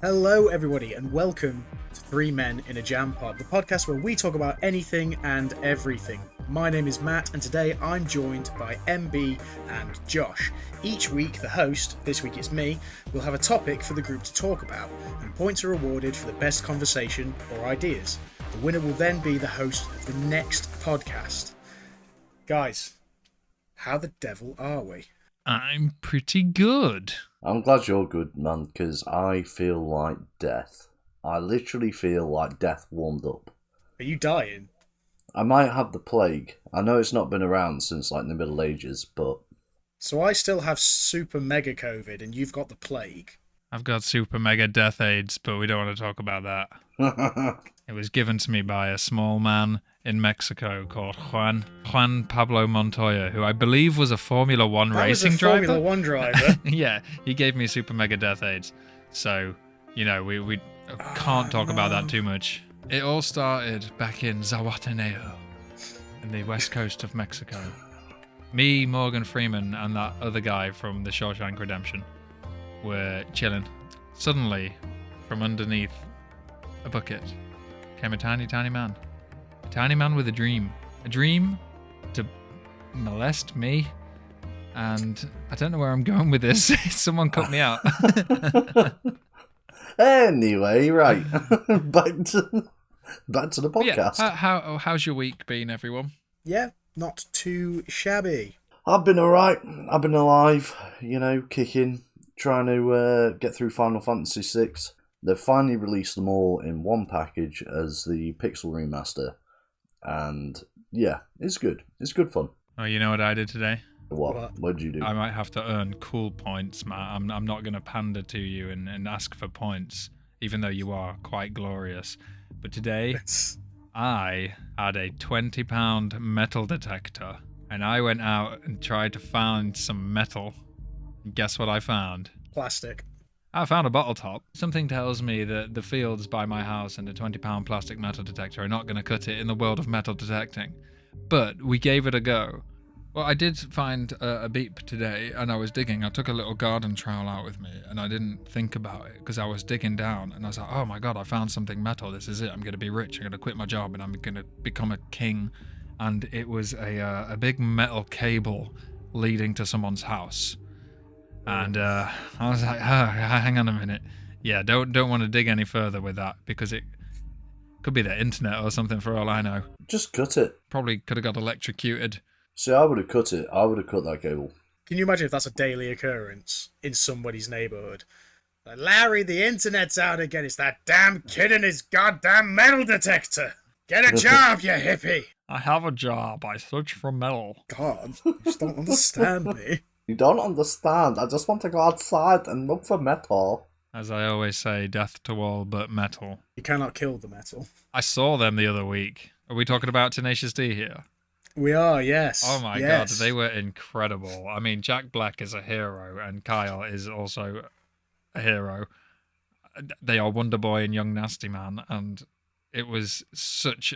Hello, everybody, and welcome to Three Men in a JamPott, the podcast where we talk about anything and everything. My name is Matt, and today I'm joined by MB and Josh. Each week, the host, this week it's me, will have a topic for the group to talk about, and points are awarded for the best conversation or ideas. The winner will then be the host of the next podcast. Guys, how the devil are we? I'm pretty good. I'm glad you're good, man, because I feel like death. I literally feel like death warmed up. Are you dying? I might have the plague. I know it's not been around since like the Middle Ages, but... So I still have super mega COVID and you've got the plague. I've got super mega death AIDS, but we don't want to talk about that. It was given to me by a small man in Mexico called Juan Pablo Montoya, who I believe was a Formula One racing driver. Formula One driver. Yeah, he gave me super mega death AIDS. So, you know, we can't talk about that too much. It all started back in Zahuateneo, in the west coast of Mexico. Me, Morgan Freeman, and that other guy from The Shawshank Redemption were chilling. Suddenly, from underneath a bucket, came a tiny, tiny man. A tiny man with a dream. A dream to molest me. And I don't know where I'm going with this. Someone cut me out. Anyway, right. back to the podcast. Yeah, how's your week been, everyone? Yeah, not too shabby. I've been alright. I've been alive, kicking, trying to get through Final Fantasy VI. They've finally released them all in one package as the Pixel Remaster. And yeah, it's good. It's good fun. Oh, you know what I did today? What did you do? I might have to earn cool points, Matt. I'm not going to pander to you and ask for points, even though you are quite glorious. But today, I had a £20 metal detector, and I went out and tried to find some metal. And guess what I found? Plastic. I found a bottle top. Something tells me that the fields by my house and a £20 plastic metal detector are not going to cut it in the world of metal detecting. But we gave it a go. Well, I did find a beep today, and I was digging. I took a little garden trowel out with me, and I didn't think about it because I was digging down, and I was like, oh my god, I found something metal. This is it. I'm going to be rich. I'm going to quit my job, and I'm going to become a king. And it was a big metal cable leading to someone's house. And I was like, oh, hang on a minute. Yeah, don't want to dig any further with that, because it could be the internet or something for all I know. Just cut it. Probably could have got electrocuted. See, I would have cut it. I would have cut that cable. Can you imagine if that's a daily occurrence in somebody's neighbourhood? Like, Larry, the internet's out again. It's that damn kid and his goddamn metal detector. Get a job, you hippie. I have a job. I search for metal. God, you just don't understand me. You don't understand. I just want to go outside and look for metal. As I always say, death to all but metal. You cannot kill the metal. I saw them the other week. Are we talking about Tenacious D here? We are, yes. Oh my god, they were incredible. I mean, Jack Black is a hero, and Kyle is also a hero. They are Wonder Boy and Young Nasty Man, and it was such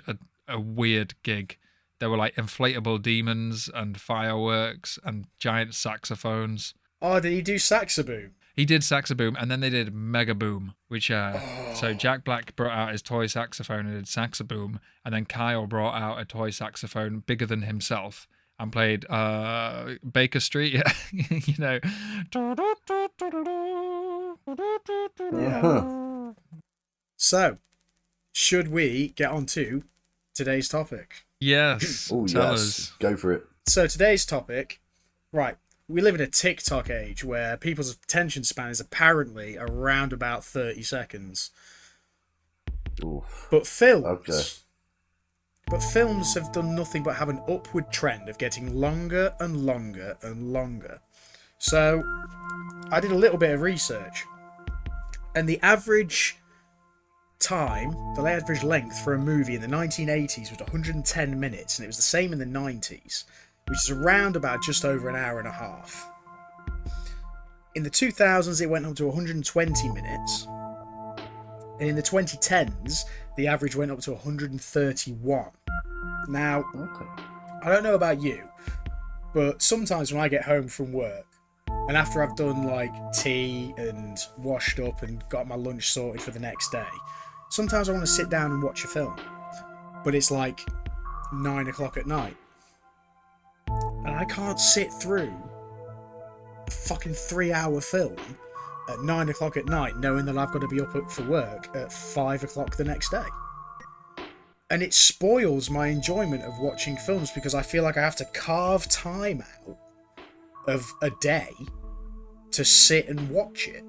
a weird gig. There were like inflatable demons and fireworks and giant saxophones. Oh, did he do Saxaboom? He did Saxaboom, and then they did Mega Boom, which so Jack Black brought out his toy saxophone and did Saxaboom, and then Kyle brought out a toy saxophone bigger than himself and played Baker Street, you know. Yeah. So, should we get on to today's topic? Yes. Oh, Tell yes. us. Go for it. So today's topic, right, we live in a TikTok age where people's attention span is apparently around about 30 seconds. Oof. But films... Okay. But films have done nothing but have an upward trend of getting longer and longer and longer. So, I did a little bit of research. And the average time, the average length for a movie in the 1980s was 110 minutes, and it was the same in the 90s, which is around about just over an hour and a half. In the 2000s, it went up to 120 minutes. And in the 2010s, the average went up to 131. Now, I don't know about you, but sometimes when I get home from work, And after I've done like tea and washed up and got my lunch sorted for the next day, sometimes I want to sit down and watch a film. But it's like 9 o'clock at night. And I can't sit through a fucking 3-hour film at 9 o'clock at night knowing that I've got to be up for work at 5 o'clock the next day. And it spoils my enjoyment of watching films because I feel like I have to carve time out of a day to sit and watch it.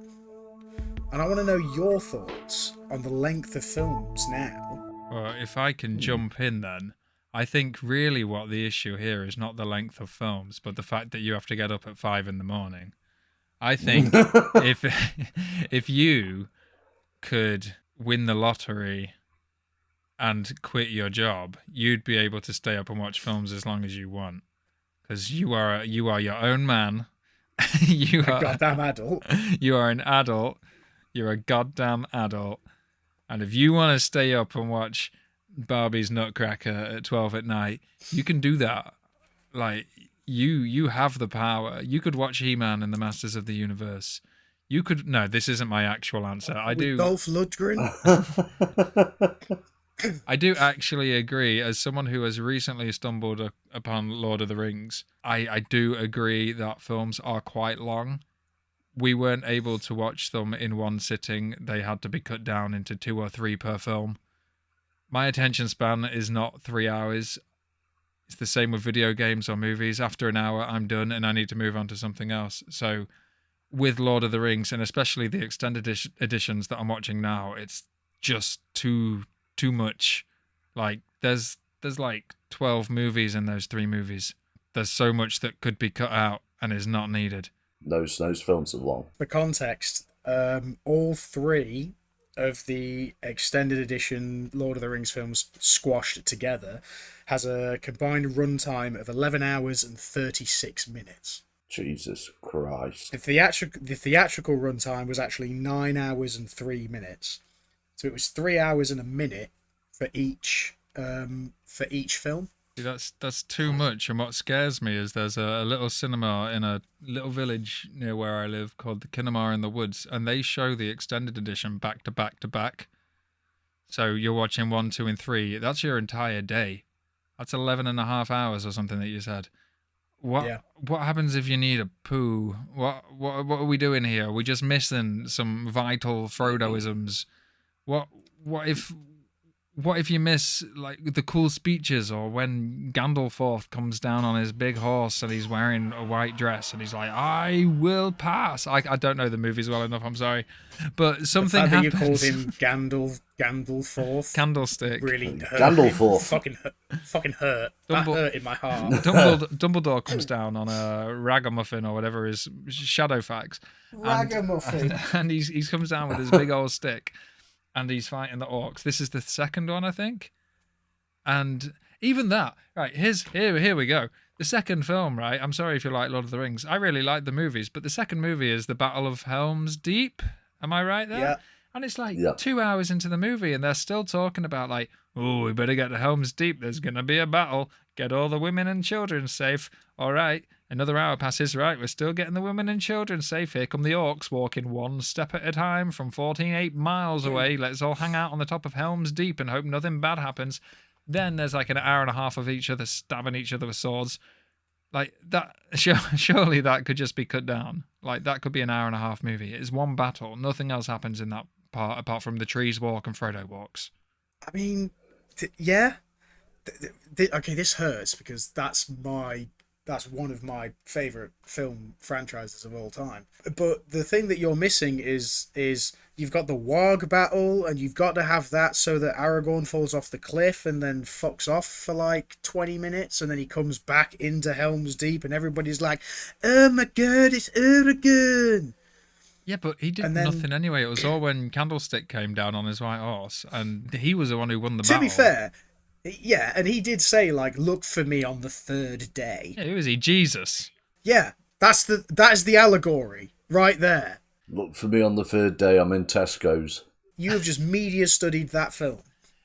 And I want to know your thoughts on the length of films now. Well, if I can jump in then, I think really what the issue here is not the length of films, but the fact that you have to get up at 5 a.m. I think if you could win the lottery and quit your job, you'd be able to stay up and watch films as long as you want. Because you are your own man. You are a goddamn adult. You are an adult. You're a goddamn adult. And if you want to stay up and watch Barbie's Nutcracker at 12 at night, you can do that. Like, you have the power. You could watch He-Man and the Masters of the Universe. You could... No, this isn't my actual answer. With Dolph Lundgren? I do actually agree, as someone who has recently stumbled upon Lord of the Rings, I do agree that films are quite long. We weren't able to watch them in one sitting. They had to be cut down into 2 or 3 per film. My attention span is not 3 hours. It's the same with video games or movies. After an hour, I'm done and I need to move on to something else. So with Lord of the Rings, and especially the extended editions that I'm watching now, it's just too much. Like, there's like 12 movies in those 3 movies. There's so much that could be cut out and is not needed. Those films are long. For context, all 3 of the extended edition Lord of the Rings films squashed together has a combined runtime of 11 hours and 36 minutes. Jesus Christ. The theatrical runtime was actually 9 hours and 3 minutes. So it was 3 hours and a minute for each film. That's too much. And what scares me is there's a little cinema in a little village near where I live called the Kinema in the Woods, and they show the extended edition back to back to back. So you're watching 1, 2, and 3. That's your entire day. That's 11 and a half hours or something that you said. What happens if you need a poo? What are we doing here? Are we just missing some vital Frodoisms? What if you miss like the cool speeches, or when Gandalf comes down on his big horse and he's wearing a white dress and he's like, "I will pass." I don't know the movies well enough. I'm sorry, but something happens. You called him Gandalf. Candlestick. Really hurt. Gandalf. Fucking hurt. That hurt in my heart. Dumbledore comes down on a ragamuffin or whatever is Shadowfax. Ragamuffin. And he comes down with his big old stick. And he's fighting the orcs. This is the second one, I think. And even that, right, here we go. The second film, right? I'm sorry if you like Lord of the Rings. I really like the movies, but the second movie is the Battle of Helm's Deep. Am I right there? Yeah. And it's like 2 hours into the movie and they're still talking about like, oh, we better get to Helm's Deep. There's going to be a battle. Get all the women and children safe. All right. Another hour passes, right? We're still getting the women and children safe. Here come the orcs walking 1 step at a time from 14 miles away. Let's all hang out on the top of Helm's Deep and hope nothing bad happens. Then there's like an hour and a half of each other stabbing each other with swords. Like that, surely that could just be cut down. Like that could be an hour and a half movie. It's one battle. Nothing else happens in that part apart from the trees walk and Frodo walks. I mean, yeah. Okay, this hurts because that's one of my favorite film franchises of all time. But the thing that you're missing is you've got the warg battle, and you've got to have that so that Aragorn falls off the cliff and then fucks off for like 20 minutes, and then he comes back into Helm's Deep, and everybody's like, "Oh my god, it's Aragorn!" Yeah, but he did nothing anyway. It was all when Candlestick came down on his white horse, and he was the one who won the battle. To be fair. Yeah, and he did say, like, look for me on the 3rd day. Yeah, who is he? Jesus. Yeah, that is the allegory right there. Look for me on the 3rd day. I'm in Tesco's. You have just media studied that film.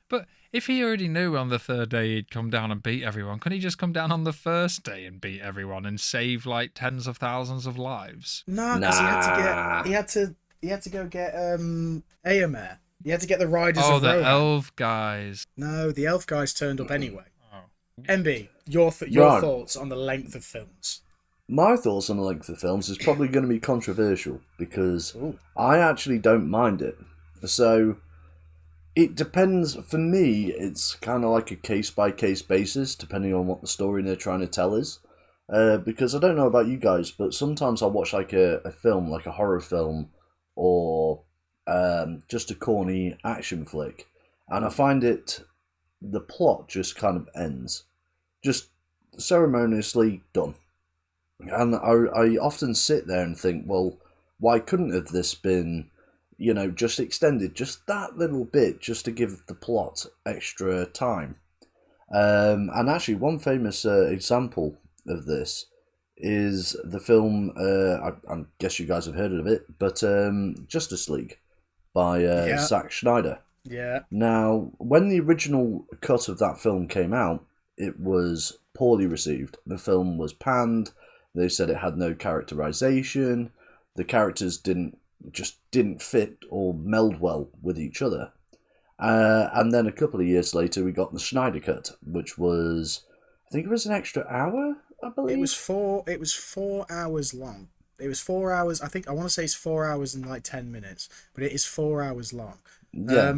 But If he already knew on the third day he'd come down and beat everyone, couldn't he just come down on the first day and beat everyone and save like tens of thousands of lives? No, because Nah. he had to go get Aemir. He had to get the Riders Oh, of the Rohan. elf guys. No, the elf guys turned up anyway. Oh. MB, your Right. thoughts on the length of films? My thoughts on the length of films is probably going to be controversial because Ooh. I actually don't mind it. So it depends. For me, it's kind of like a case by case basis, depending on what the story they're trying to tell is. Because I don't know about you guys, but sometimes I'll watch like a film, like a horror film, or just a corny action flick, and I find the plot just kind of ends, just ceremoniously done. And I often sit there and think, well, why couldn't have this been, just extended just that little bit just to give the plot extra time? And actually, one famous example of this is the film, I guess you guys have heard of it, but Justice League by Yeah. Zack Snyder. Yeah. Now, when the original cut of that film came out, it was poorly received. The film was panned. They said it had no characterization. The characters didn't fit or meld well with each other. And then a couple of years later, we got the Snyder Cut, which was, I think it was an extra hour, I believe. It was 4 hours long. It was 4 hours. I want to say it's 4 hours and like 10 minutes, but it is 4 hours long. Yeah.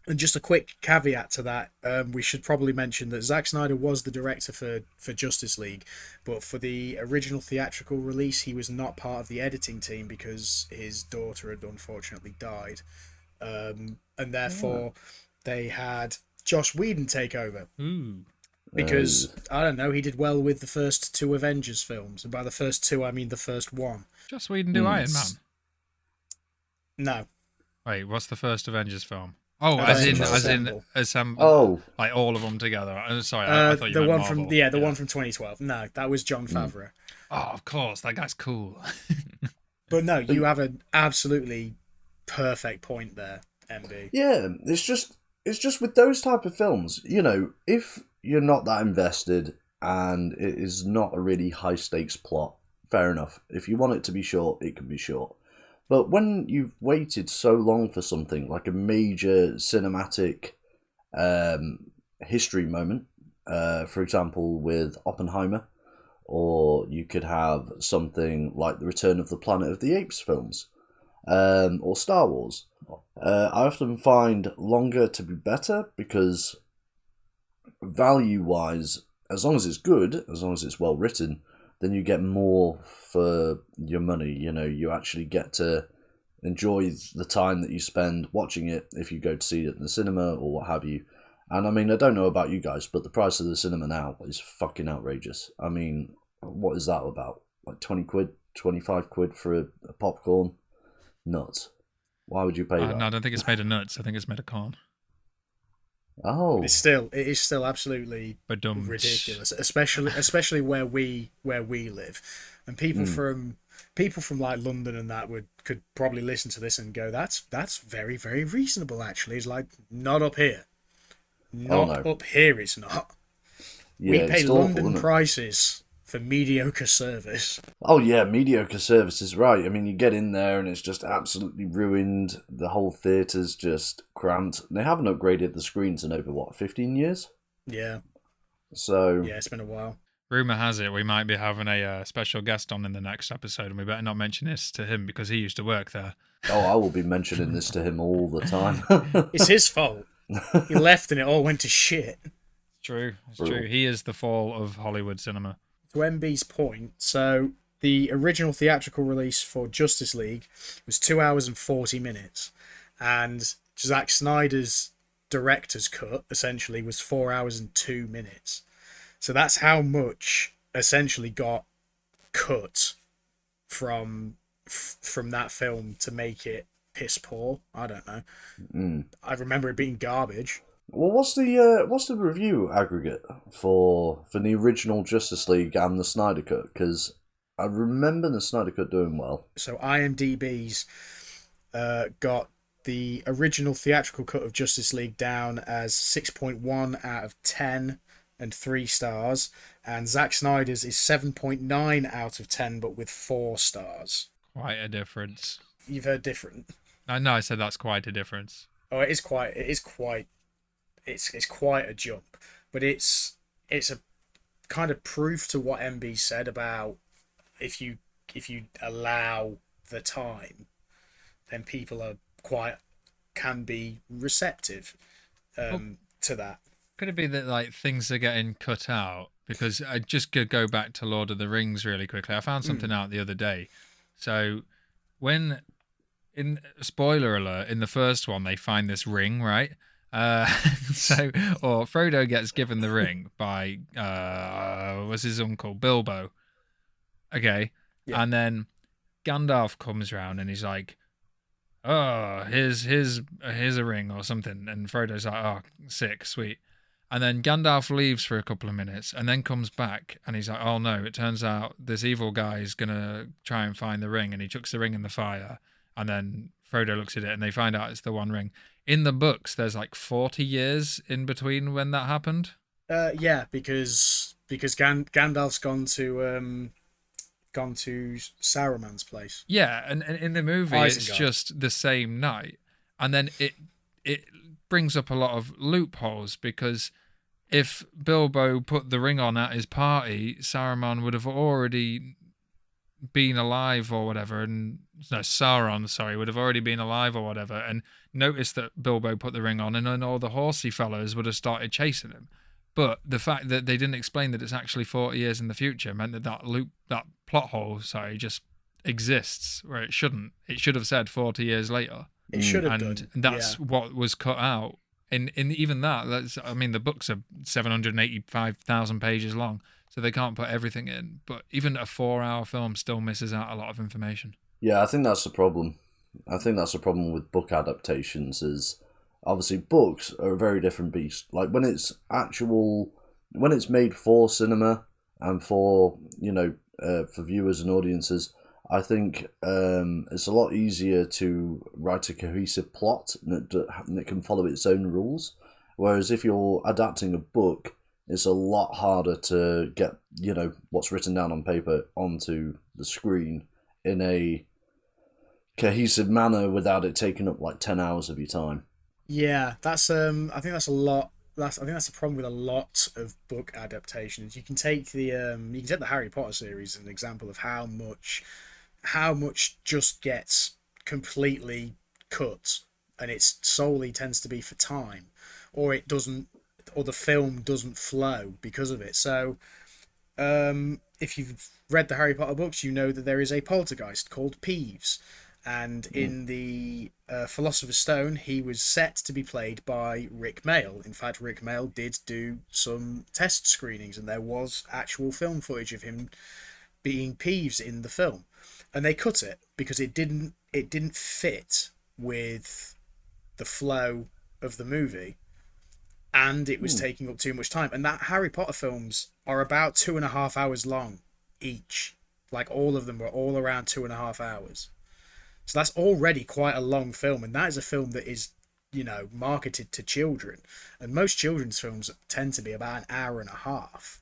And just a quick caveat to that, we should probably mention that Zack Snyder was the director for Justice League, but for the original theatrical release, he was not part of the editing team because his daughter had unfortunately died. And therefore, they had Joss Whedon take over. Ooh. Because, I don't know, he did well with the first two Avengers films. And by the first two, I mean the first one. Just Sweden do Iron Man. No. Wait, what's the first Avengers film? Oh, Avengers as in Assemble. assemble. Oh. Like all of them together. Sorry, I thought you the meant one Marvel. the one from 2012. No, that was Jon Favreau. Oh, of course, that guy's cool. But no, you have an absolutely perfect point there, MB. Yeah, it's just with those type of films, if you're not that invested and it is not a really high stakes plot, fair enough. If you want it to be short, it can be short. But when you've waited so long for something like a major cinematic history moment, for example, with Oppenheimer, or you could have something like the Return of the Planet of the Apes films, or Star Wars. I often find longer to be better because value-wise, as long as it's good, as long as it's well written, then you get more for your money. You actually get to enjoy the time that you spend watching it if you go to see it in the cinema or what have you. And I mean, I don't know about you guys, but the price of the cinema now is fucking outrageous. I mean, what is that about? Like 20 quid, 25 quid for a popcorn? Nuts. Why would you pay that? No, I don't think it's made of nuts. I think it's made of corn. Oh. It is still absolutely Badum. ridiculous, especially where we live, and people from like London and that could probably listen to this and go, that's very, very reasonable actually. It's like, not up here. Not up here, it's not. Yeah, We pay it's awful, London isn't it? prices for mediocre service. Oh yeah, mediocre service is right. I mean, you get in there and it's just absolutely ruined. The whole theatre's just cramped. They haven't upgraded the screens in over 15 years. Yeah, So yeah, it's been a while. Rumor has it we might be having a special guest on in the next episode, and we better not mention this to him because he used to work there. oh, I will be mentioning this to him all the time. It's his fault. He left and it all went to shit. True, it's Brutal. true. He is the fall of Hollywood cinema. To MB's point, so the original theatrical release for Justice League was 2 hours and 40 minutes, and Zack Snyder's director's cut essentially was 4 hours and 2 minutes. So that's how much essentially got cut from that film to make it piss poor. I don't know. I remember it being garbage. Well, what's the review aggregate for the original Justice League and the Snyder Cut? Because I remember the Snyder Cut doing well. So IMDb's got the original theatrical cut of Justice League down as 6.1 out of 10 and 3 stars, and Zack Snyder's is 7.9 out of 10 but with 4 stars. Quite a difference. You've heard different. I know I said that's quite a difference. Oh, it's quite a jump, but it's a kind of proof to what MB said about if you allow the time, then people can be receptive to that. Could it be that like things are getting cut out? Because I just could go back to Lord of the Rings really quickly. I found something out the other day. So when, in spoiler alert, in the first one they find this ring, right? Or Frodo gets given the ring by what's his uncle, Bilbo. Okay. Yeah. And then Gandalf comes around and he's like, "Oh, here's a ring or something," and Frodo's like, "Oh, sick, sweet." And then Gandalf leaves for a couple of minutes and then comes back and he's like, "Oh no, it turns out this evil guy is going to try and find the ring," and he chucks the ring in the fire, and then Frodo looks at it and they find out it's the One Ring. In the books, there's like 40 years in between when that happened. Yeah, because Gandalf's gone to Saruman's place. Yeah, and in the movie, Isengard. It's just the same night. And then it brings up a lot of loopholes, because if Bilbo put the ring on at his party, Saruman would have already been alive or whatever, and no, Sauron, sorry, would have already been alive or whatever, and noticed that Bilbo put the ring on, and then all the horsey fellows would have started chasing him. But the fact that they didn't explain that it's actually 40 years in the future meant that plot hole, just exists where it shouldn't. It should have said 40 years later. It should have done. And that's what was cut out. In even that, I mean, the books are 785,000 pages long, so they can't put everything in. But even a 4-hour film still misses out a lot of information. Yeah, I think that's the problem. I think that's the problem with book adaptations is, obviously, books are a very different beast. Like, when it's made for cinema and for, for viewers and audiences, I think it's a lot easier to write a cohesive plot and it can follow its own rules. Whereas if you're adapting a book, it's a lot harder to get, what's written down on paper onto the screen in a cohesive manner without it taking up like 10 hours of your time. Yeah, that's I think that's a lot. I think that's the problem with a lot of book adaptations. You can take the Harry Potter series as an example of how much just gets completely cut, and it solely tends to be for time, or it doesn't, or the film doesn't flow because of it. So, if you've read the Harry Potter books, you know that there is a poltergeist called Peeves. And in the Philosopher's Stone, he was set to be played by Rick Mayall. In fact, Rick Mayall did do some test screenings, and there was actual film footage of him being Peeves in the film. And they cut it because it didn't fit with the flow of the movie, and it was taking up too much time. And that Harry Potter films are about 2.5 hours long each. Like, all of them were all around 2.5 hours. So that's already quite a long film, and that is a film that is, marketed to children. And most children's films tend to be about an hour and a half.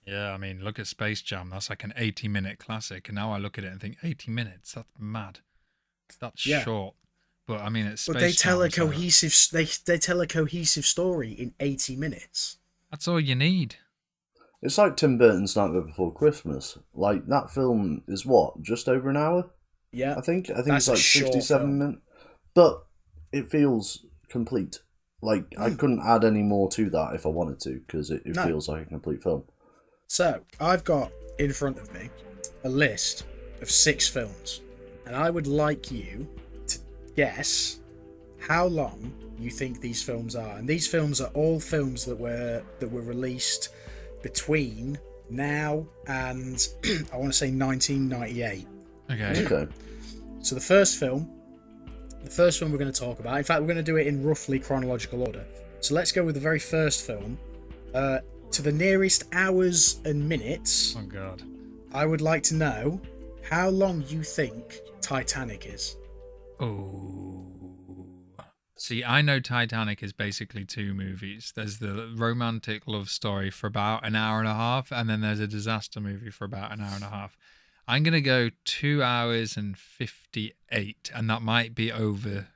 Yeah, I mean, look at Space Jam. That's like an 80-minute classic, and now I look at it and think 80 minutes. That's mad. That's short. But I mean, it's Space Jam. But they tell a cohesive story in 80 minutes. That's all you need. It's like Tim Burton's Nightmare Before Christmas. Like, that film is what, just over an hour? Yeah, I think it's like 67 minutes, but it feels complete. Like, I couldn't add any more to that if I wanted to, because it feels like a complete film. So, I've got in front of me a list of 6 films, and I would like you to guess how long you think these films are. And these films are all films that were released between now and I want to say 1998. Okay. So the first film we're going to talk about, in fact, we're going to do it in roughly chronological order. So let's go with the very first film. To the nearest hours and minutes. Oh, God. I would like to know how long you think Titanic is. Oh. See, I know Titanic is basically two movies. There's the romantic love story for about an hour and a half, and then there's a disaster movie for about an hour and a half. I'm gonna go 2 hours and 58, and that might be over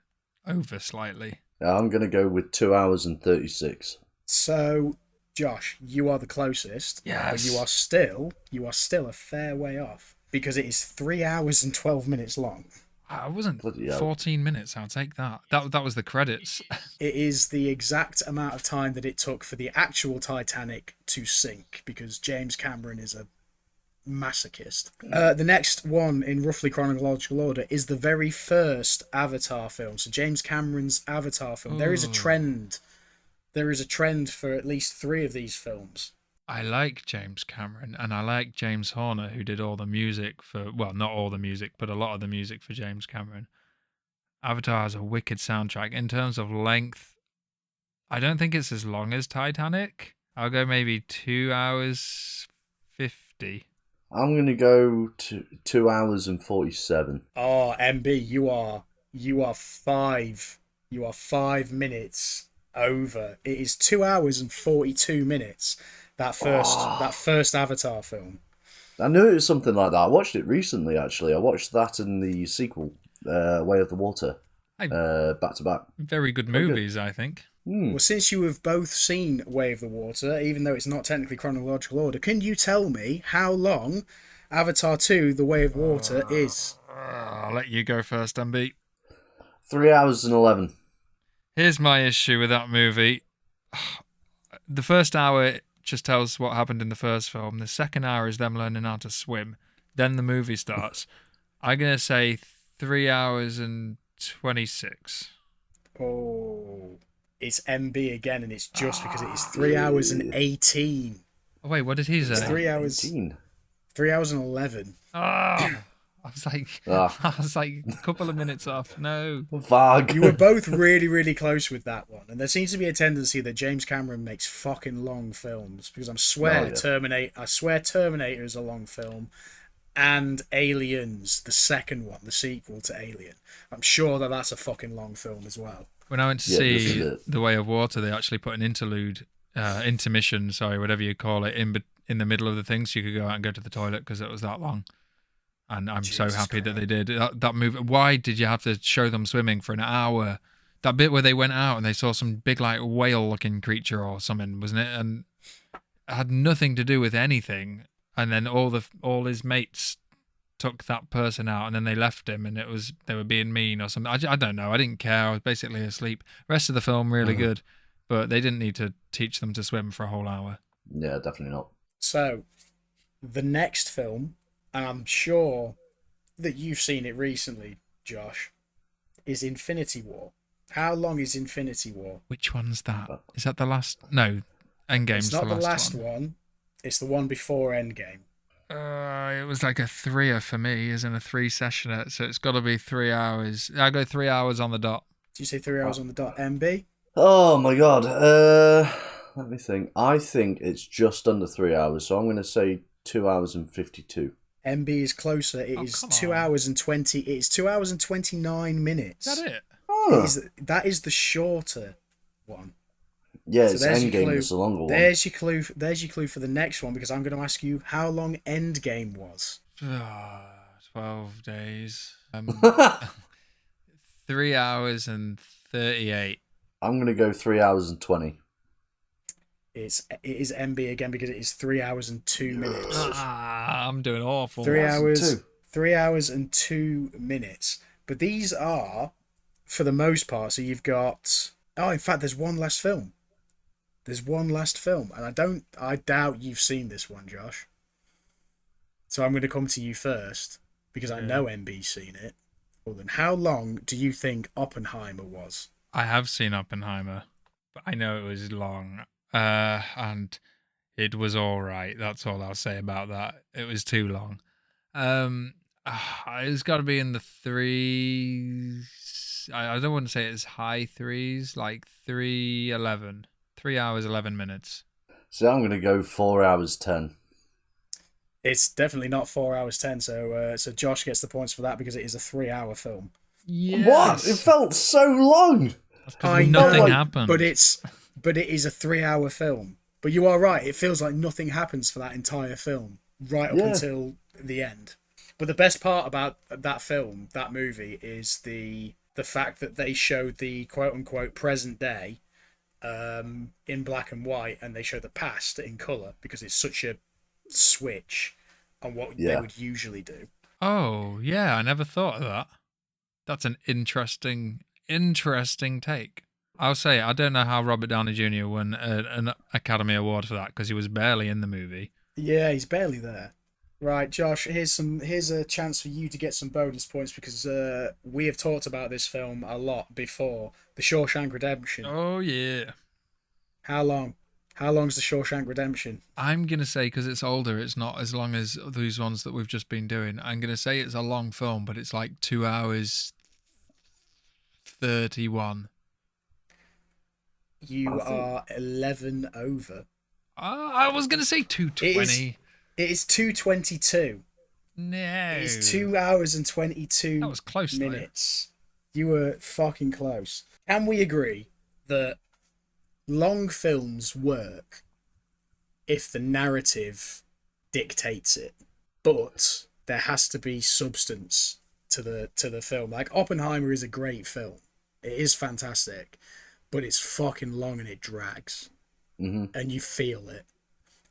slightly. I'm going to go with 2 hours and 36. So, Josh, you are the closest. Yes. But you are still a fair way off because it is 3 hours and 12 minutes long. I wasn't Bloody hell. 14 minutes. I'll take that. That was the credits. It is the exact amount of time that it took for the actual Titanic to sink because James Cameron is a masochist. The next one in roughly chronological order is the very first Avatar film. So James Cameron's Avatar film. There is a trend. There is a trend for at least 3 of these films. I like James Cameron, and I like James Horner, who did all the music for, well, not all the music, but a lot of the music for James Cameron. Avatar has a wicked soundtrack. In terms of length, I don't think it's as long as Titanic. I'll go maybe 2 hours 50. I'm going to go to 2 hours and 47. Oh, MB, you are 5 minutes over. It is 2 hours and 42 minutes. That first Avatar film. I knew it was something like that. I watched it recently, actually. I watched that and the sequel, Way of the Water, back to back. Very good movies, I think. Well, since you have both seen Way of the Water, even though it's not technically chronological order, can you tell me how long Avatar 2, The Way of Water is? I'll let you go first, MB. 3 hours and 11. Here's my issue with that movie. The first hour just tells what happened in the first film. The second hour is them learning how to swim. Then the movie starts. I'm going to say 3 hours and 26. Oh, it's MB again, and it's just because it is 3 hours and 18. Oh, wait, what did he say? It's 3 hours. 18. 3 hours and 11. I was like a couple of minutes off. No. Vague. You were both really, really close with that one. And there seems to be a tendency that James Cameron makes fucking long films. Because I swear Terminator is a long film. And Aliens, the second one, the sequel to Alien. I'm sure that that's a fucking long film as well. When I went to see The Way of Water, they actually put an intermission, whatever you call it, in the middle of the thing, so you could go out and go to the toilet because it was that long. And I'm so happy that they did that movie. Why did you have to show them swimming for an hour? That bit where they went out and they saw some big like whale-looking creature or something, wasn't it? And it had nothing to do with anything. And then all his mates took that person out, and then they left him, and they were being mean or something. I don't know. I didn't care. I was basically asleep. Rest of the film really good, but they didn't need to teach them to swim for a whole hour. Yeah, definitely not. So, the next film, and I'm sure that you've seen it recently, Josh, is Infinity War. How long is Infinity War? Which one's that? Is that the last? No, Endgame's It's not the last, the last one. It's the one before Endgame. It was like a 3er for me, isn't a 3-sessioner, so it's got to be 3 hours. I go 3 hours on the dot. Did you say 3 hours on the dot, MB? Oh my god. Let me think. I think it's just under 3 hours, so I'm going to say 2 hours and 52. MB is closer. It is 2 hours and 20. It is 2 hours and 29 minutes. Is that it? Oh. That is the shorter one. Yeah, So it's there's your Endgame clue. is the longer one. There's your clue. There's your clue for the next one because I'm going to ask you how long Endgame was. 12 days. 3 hours and 38. I'm going to go 3 hours and 20. It is MB again because it is 3 hours and 2 minutes. I'm doing awful. 3 hours. 3 hours and 2 minutes. But these are, for the most part, so you've got. Oh, in fact, there's one last film. There's one last film, and I doubt you've seen this one, Josh. So I'm going to come to you first because I know MB's seen it. Well, then, how long do you think Oppenheimer was? I have seen Oppenheimer, but I know it was long. And it was all right. That's all I'll say about that. It was too long. It's got to be in the 3s. I don't want to say it's high 3s, like 3:11. 3 hours 11 minutes. So I'm going to go 4 hours 10. It's definitely not 4 hours 10. So Josh gets the points for that because it is a 3 hour film. Yes. What? It felt so long. That's I because know, nothing happened. but it is a 3-hour film. But you are right. It feels like nothing happens for that entire film, right up Yeah. until the end. But the best part about that film, that movie, is the fact that they showed the quote unquote present day in black and white, and they show the past in color because it's such a switch on what they Yeah. would usually do. Oh, yeah, I never thought of that. That's an interesting take. I'll say, I don't know how Robert Downey Jr. won an Academy Award for that because he was barely in the movie. Yeah, he's barely there. Right, Josh, here's a chance for you to get some bonus points because we have talked about this film a lot before. The Shawshank Redemption. Oh, yeah. How long? How long's The Shawshank Redemption? I'm going to say, because it's older, it's not as long as these ones that we've just been doing. I'm going to say it's a long film, but it's like 2 hours 31. You are 11 over. I was going to say 220. It is 2:22. No. It's 2 hours and 22 That was close, minutes. You were fucking close. Can we agree that long films work if the narrative dictates it, but there has to be substance to the film? Like Oppenheimer is a great film. It is fantastic, but it's fucking long and it drags, and you feel it.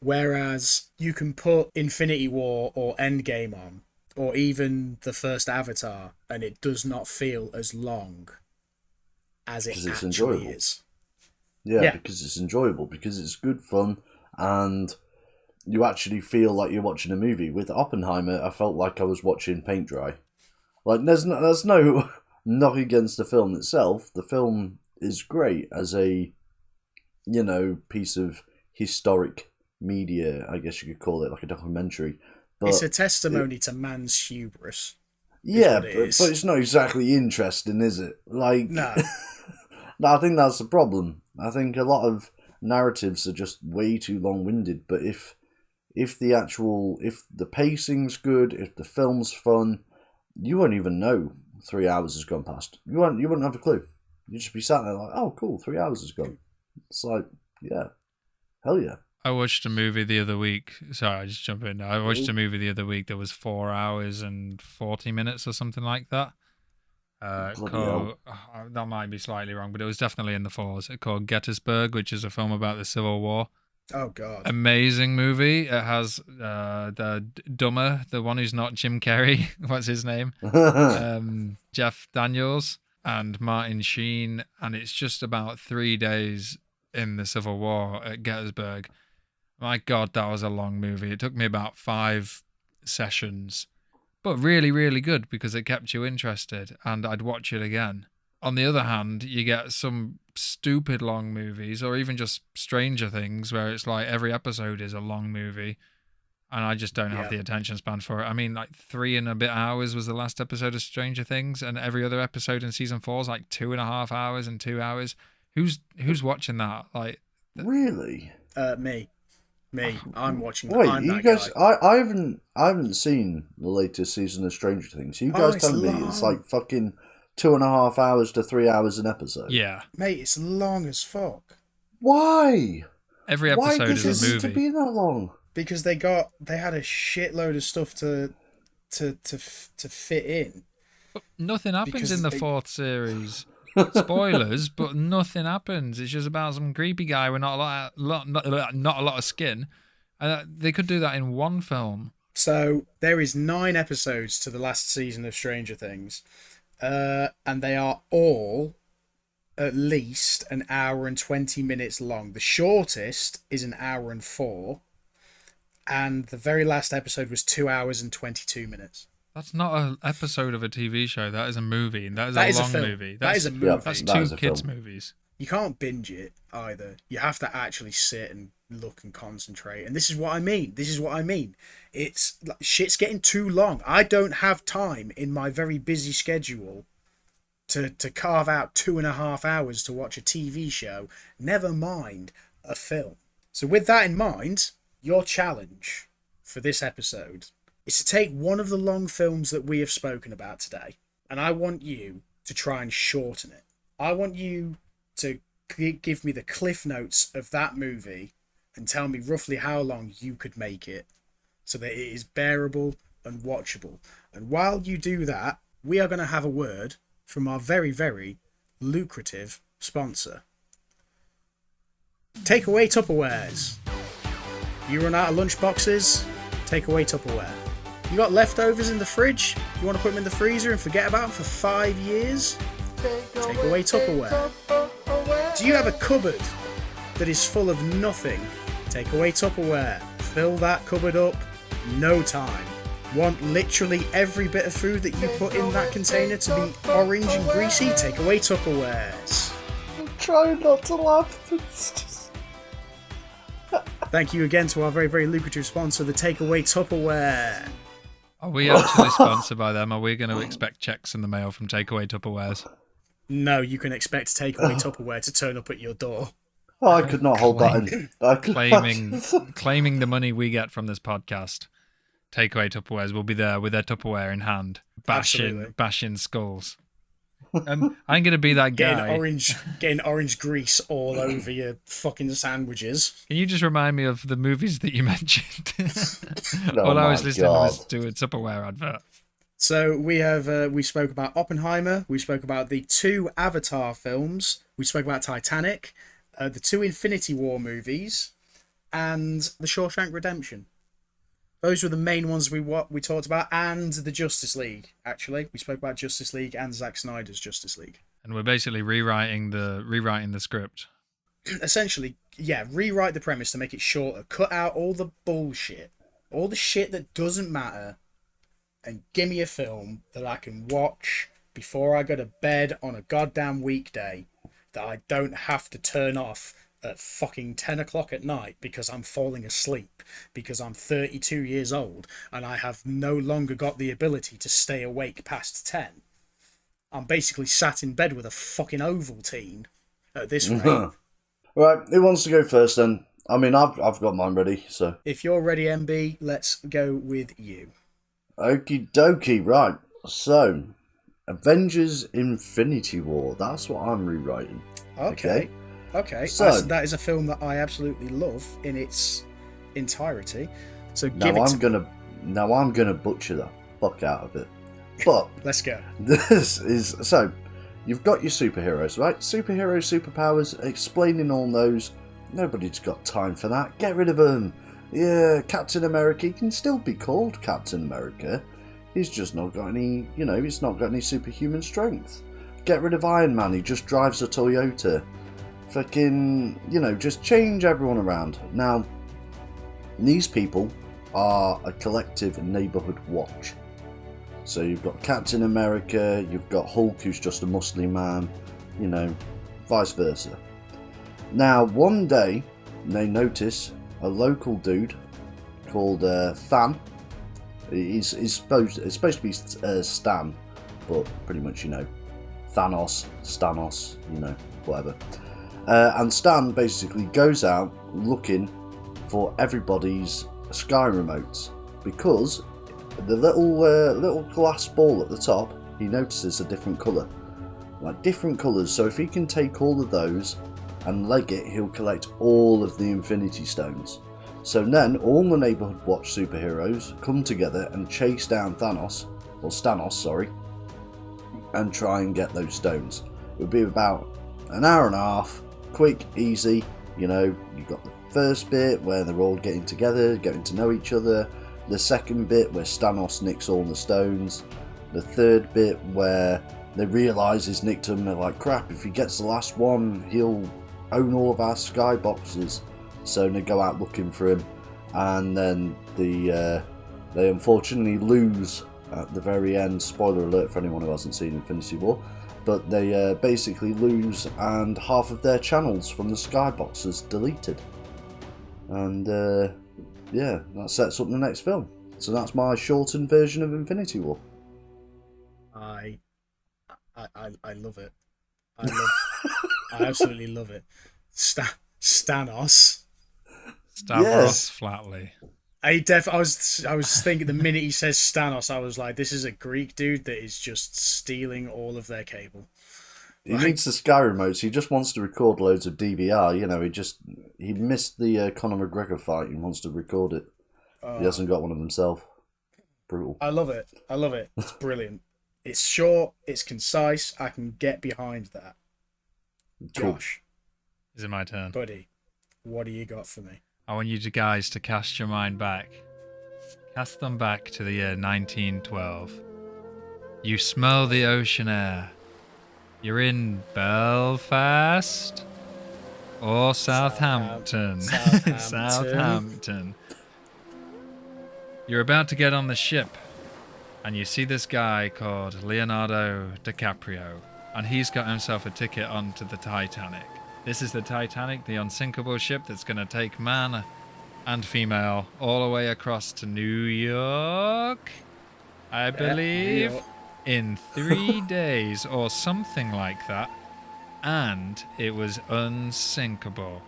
Whereas you can put Infinity War or Endgame on, or even the first Avatar, and it does not feel as long as it actually enjoyable. is. Yeah, because it's enjoyable, because it's good fun, and you actually feel like you're watching a movie. With Oppenheimer, I felt like I was watching paint dry. Like, there's no knock against the film itself. The film is great as a, piece of historic media, I guess you could call it, like a documentary. But it's a testimony to man's hubris. Yeah, but it's not exactly interesting, is it? Like, No. No, I think that's the problem. I think a lot of narratives are just way too long-winded. But if the pacing's good, if the film's fun, you won't even know 3 hours has gone past. You wouldn't have a clue. You'd just be sat there like, oh, cool, 3 hours has gone. It's like, yeah, hell yeah. I watched a movie the other week. Sorry, I just jump in. I watched a movie the other week that was 4 hours and 40 minutes or something like that. That might be slightly wrong, but it was definitely in the fours. It's called Gettysburg, which is a film about the Civil War. Oh God! Amazing movie. It has the dumber, the one who's not Jim Carrey. What's his name? Jeff Daniels and Martin Sheen, and it's just about 3 days in the Civil War at Gettysburg. My God, that was a long movie. It took me about 5 sessions. But really, really good because it kept you interested and I'd watch it again. On the other hand, you get some stupid long movies or even just Stranger Things where it's like every episode is a long movie and I just don't have the attention span for it. I mean, like 3 and a bit hours was the last episode of Stranger Things and every other episode in season 4 is like 2.5 hours and 2 hours. Who's watching that? Like, really? Me. I'm watching. Wait, I'm you that guys? guy. I haven't seen the latest season of Stranger Things. You guys telling me it's like fucking 2.5 hours to 3 hours an episode? yeah, mate, it's long as fuck. Why? Every episode is a movie. To be that long? Because they had a shitload of stuff to fit in. But nothing happens in the 4th series. Spoilers, but nothing happens. It's just about some creepy guy with not a lot of skin. They could do that in one film. So there is 9 episodes to the last season of Stranger Things, and they are all at least an hour and 20 minutes long. The shortest is an hour and 4, and the very last episode was 2 hours and 22 minutes. That's not an episode of a TV show. That is a movie. That is a long movie. That is a movie. That's 2 kids' movies. You can't binge it either. You have to actually sit and look and concentrate. And this is what I mean. It's like, shit's getting too long. I don't have time in my very busy schedule to carve out 2.5 hours to watch a TV show, never mind a film. So with that in mind, your challenge for this episode is to take one of the long films that we have spoken about today, and I want you to try and shorten it. I want you to give me the cliff notes of that movie and tell me roughly how long you could make it so that it is bearable and watchable. And while you do that, we are going to have a word from our very, very lucrative sponsor. Takeaway Tupperwares. You run out of lunch boxes? Takeaway Tupperware. You got leftovers in the fridge? You want to put them in the freezer and forget about them for 5 years? Takeaway Tupperware. Do you have a cupboard that is full of nothing? Takeaway Tupperware. Fill that cupboard up, no time. Want literally every bit of food that you put in that container to be orange and greasy? Takeaway Tupperwares. I'm trying not to laugh. It's just... Thank you again to our very, very lucrative sponsor, the Takeaway Tupperware. Are we actually sponsored by them? Are we going to expect checks in the mail from Takeaway Tupperwares? No, you can expect Takeaway Tupperware to turn up at your door. Oh, I could not hold that in. Claiming the money we get from this podcast. Takeaway Tupperwares will be there with their Tupperware in hand, bashing skulls. I'm going to be that guy. Getting orange grease all over your fucking sandwiches. Can you just remind me of the movies that you mentioned? Oh All I was my listening God. was to a Tupperware advert. So we spoke about Oppenheimer, we spoke about the 2 Avatar films, we spoke about Titanic, the 2 Infinity War movies, and the Shawshank Redemption. Those were the main ones we talked about, and the Justice League, actually. We spoke about Justice League and Zack Snyder's Justice League. And we're basically rewriting the script. Essentially, yeah, rewrite the premise to make it shorter. Cut out all the bullshit, all the shit that doesn't matter, and give me a film that I can watch before I go to bed on a goddamn weekday that I don't have to turn off at fucking 10 o'clock at night because I'm falling asleep, because I'm 32 years old and I have no longer got the ability to stay awake past 10. I'm basically sat in bed with a fucking Ovaltine at this rate. Right, who wants to go first then? I mean, I've got mine ready, so. If you're ready, MB, let's go with you. Okie dokie, right. So, Avengers Infinity War. That's what I'm rewriting. Okay. So, that is a film that I absolutely love in its entirety. So now I'm gonna butcher the fuck out of it. But let's go. This is so. You've got your superheroes, right? Superheroes, superpowers. Explaining all those. Nobody's got time for that. Get rid of them. Yeah, Captain America. He can still be called Captain America. He's just not got any. He's not got any superhuman strength. Get rid of Iron Man. He just drives a Toyota. Fucking, just change everyone around. Now, these people are a collective neighbourhood watch. So you've got Captain America, you've got Hulk, who's just a muscly man, vice versa. Now, one day, they notice a local dude called Than. He's supposed to be Stan, but pretty much, Thanos, Stanos, whatever. And Stan basically goes out looking for everybody's Sky remotes because the little glass ball at the top, he notices a different colour. Like different colours, so if he can take all of those and leg it, he'll collect all of the Infinity Stones. So then all the Neighbourhood Watch superheroes come together and chase down Thanos, or Stanos, sorry, and try and get those stones. It would be about an hour and a half, quick, easy. You've got the first bit where they're all getting together, getting to know each other. The second bit where Stanos nicks all the stones. The third bit where they realise he's nicked them. They're like, crap, if he gets the last one, he'll own all of our sky boxes. So they go out looking for him. And then they unfortunately lose at the very end. Spoiler alert for anyone who hasn't seen Infinity War. But they basically lose and half of their channels from the skyboxes deleted. And that sets up the next film. So that's my shortened version of Infinity War. I love it. I absolutely love it. Stanos. Stavros Flatley. I was thinking the minute he says Stanos, I was like, this is a Greek dude that is just stealing all of their cable. He needs the Sky remote, so he just wants to record loads of DVR. You know, he missed the Conor McGregor fight and wants to record it. He hasn't got one of himself. Brutal. I love it. I love it. It's brilliant. It's short. It's concise. I can get behind that. Cool. Josh, Is it my turn? buddy, what do you got for me? I want you guys to cast your mind back. Cast them back to the year 1912. You smell the ocean air. You're in Belfast or Southampton. Southampton. You're about to get on the ship, and you see this guy called Leonardo DiCaprio, and he's got himself a ticket onto the Titanic. This is the Titanic, the unsinkable ship that's going to take man and female all the way across to New York, I believe, in 3 days or something like that. And it was unsinkable.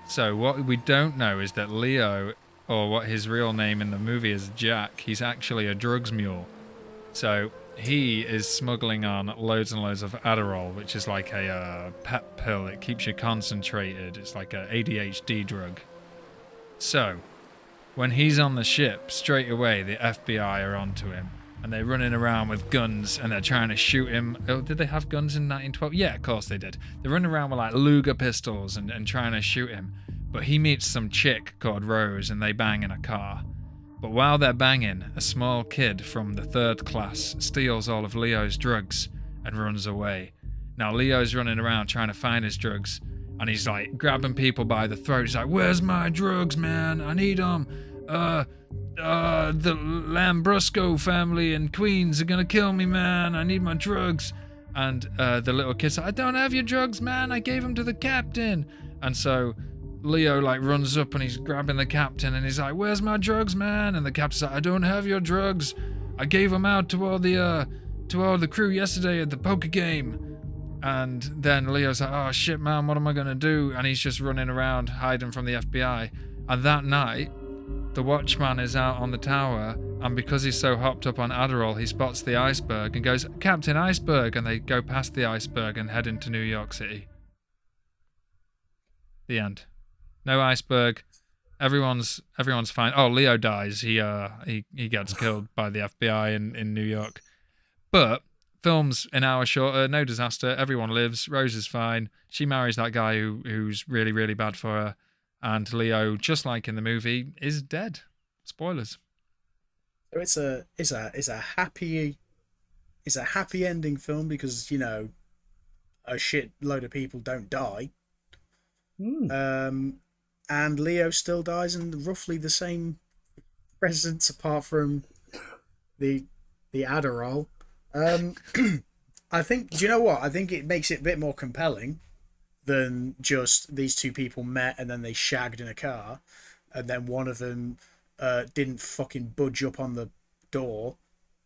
So what we don't know is that Leo, or what his real name in the movie is, Jack, he's actually a drugs mule. So he is smuggling on loads and loads of Adderall, which is like a pep pill. It keeps you concentrated. It's like a ADHD drug. So when he's on the ship, straight away the FBI are onto him. And they're running around with guns and they're trying to shoot him. Oh, did they have guns in 1912? Yeah, of course they did. They're running around with like Luger pistols and trying to shoot him. But he meets some chick called Rose and they bang in a car. But while they're banging, a small kid from the 3rd class steals all of Leo's drugs and runs away. Now Leo's running around trying to find his drugs and he's like grabbing people by the throat. He's like, "Where's my drugs, man? I need them. The Lambrusco family in Queens are gonna kill me, man. I need my drugs." And the little kid's like, "I don't have your drugs, man. I gave them to the captain." And so Leo like runs up and he's grabbing the captain and he's like, "Where's my drugs, man?" And the captain's like, "I don't have your drugs. I gave them out to all the crew yesterday at the poker game." And then Leo's like, "Oh shit, man, what am I gonna do?" And he's just running around hiding from the FBI. And that night, the watchman is out on the tower, and because he's so hopped up on Adderall, he spots the iceberg and goes, "Captain Iceberg," and they go past the iceberg and head into New York City. The end. No iceberg. Everyone's fine. Oh, Leo dies. He gets killed by the FBI in New York. But film's an hour shorter. No disaster. Everyone lives. Rose is fine. She marries that guy who's really, really bad for her. And Leo, just like in the movie, is dead. Spoilers. So it's a happy ending film because, you know, a shit load of people don't die. And Leo still dies in roughly the same presence apart from the Adderall. I think, do you know what? I think it makes it a bit more compelling than just these two people met and then they shagged in a car and then one of them didn't fucking budge up on the door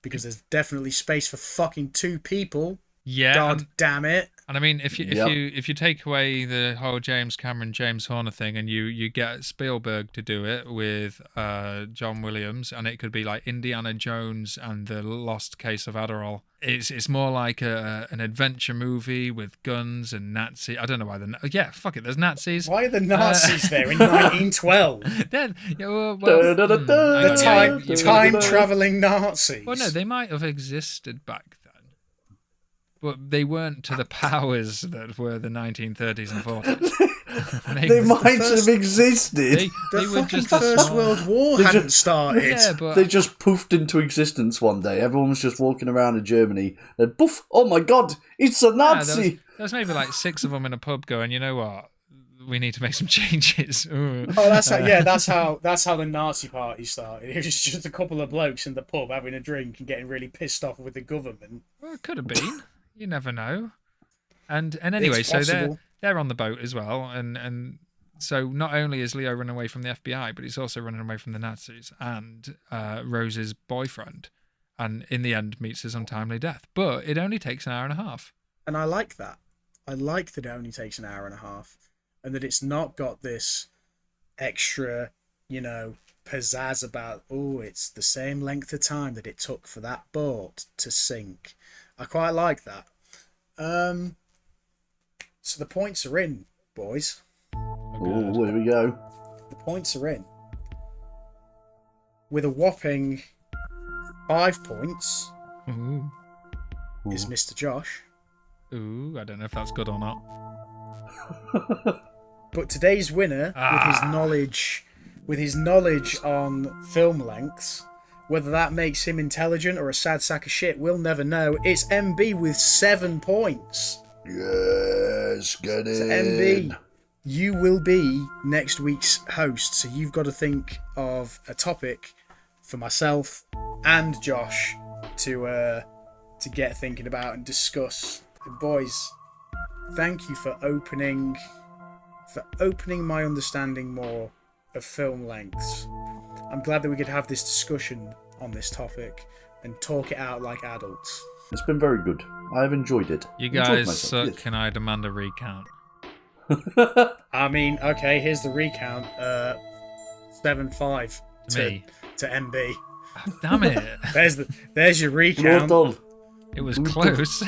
because there's definitely space for fucking 2 people. Yeah. God damn it. And I mean, if you take away the whole James Cameron, James Horner thing, and you get Spielberg to do it with John Williams, and it could be like Indiana Jones and the Lost Case of Adderall. It's more like an adventure movie with guns and Nazi. I don't know why fuck it. There's Nazis. Why are the Nazis there in 1912? Then The time traveling Nazi. Well, no, they might have existed back then. But they weren't to the powers that were the 1930s and 40s. They might have existed. The fucking First World War hadn't started. Yeah, but They just poofed into existence one day. Everyone was just walking around in Germany and poof, oh my god, it's a Nazi! There was maybe like 6 of them in a pub going, "You know what? We need to make some changes." Ooh. Oh, that's how the Nazi party started. It was just a couple of blokes in the pub having a drink and getting really pissed off with the government. Well, it could have been. You never know. And anyway, so they're on the boat as well, and so not only is Leo running away from the FBI, but he's also running away from the Nazis and Rose's boyfriend, and in the end meets his untimely death. But it only takes an hour and a half. And I like that. I like that it only takes an hour and a half, and that it's not got this extra, you know, pizzazz about, oh, it's the same length of time that it took for that boat to sink. I quite like that. So the points are in, boys. Oh, here we go. The points are in. With a whopping 5 points Ooh. is Mr. Josh. Ooh, I don't know if that's good or not. But today's winner, with his knowledge on film lengths, whether that makes him intelligent or a sad sack of shit, we'll never know. It's MB with 7 points. Yes, get in. So MB, you will be next week's host, so you've got to think of a topic for myself and Josh to get thinking about and discuss. Boys, thank you for opening my understanding more of film lengths. I'm glad that we could have this discussion on this topic and talk it out like adults. It's been very good. I have enjoyed it. You Enjoyed guys myself, suck, and I demand a recount. yes. I mean, okay, here's the recount. 7-5 Me. to MB. Damn it. There's your Well recount. done. It was close.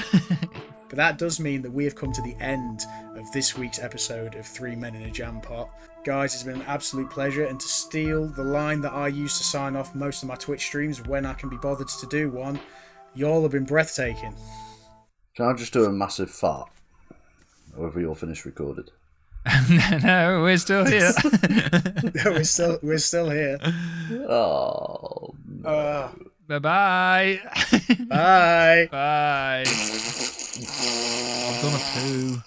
But that does mean that we have come to the end of this week's episode of 3 Men in a JamPott. Guys, it's been an absolute pleasure, and to steal the line that I use to sign off most of my Twitch streams when I can be bothered to do one, y'all have been breathtaking. Can I just do a massive fart? Or have we all finished recorded? No, we're still here. we're still here. Oh. Bye-bye. Bye. Bye. I've done a poo.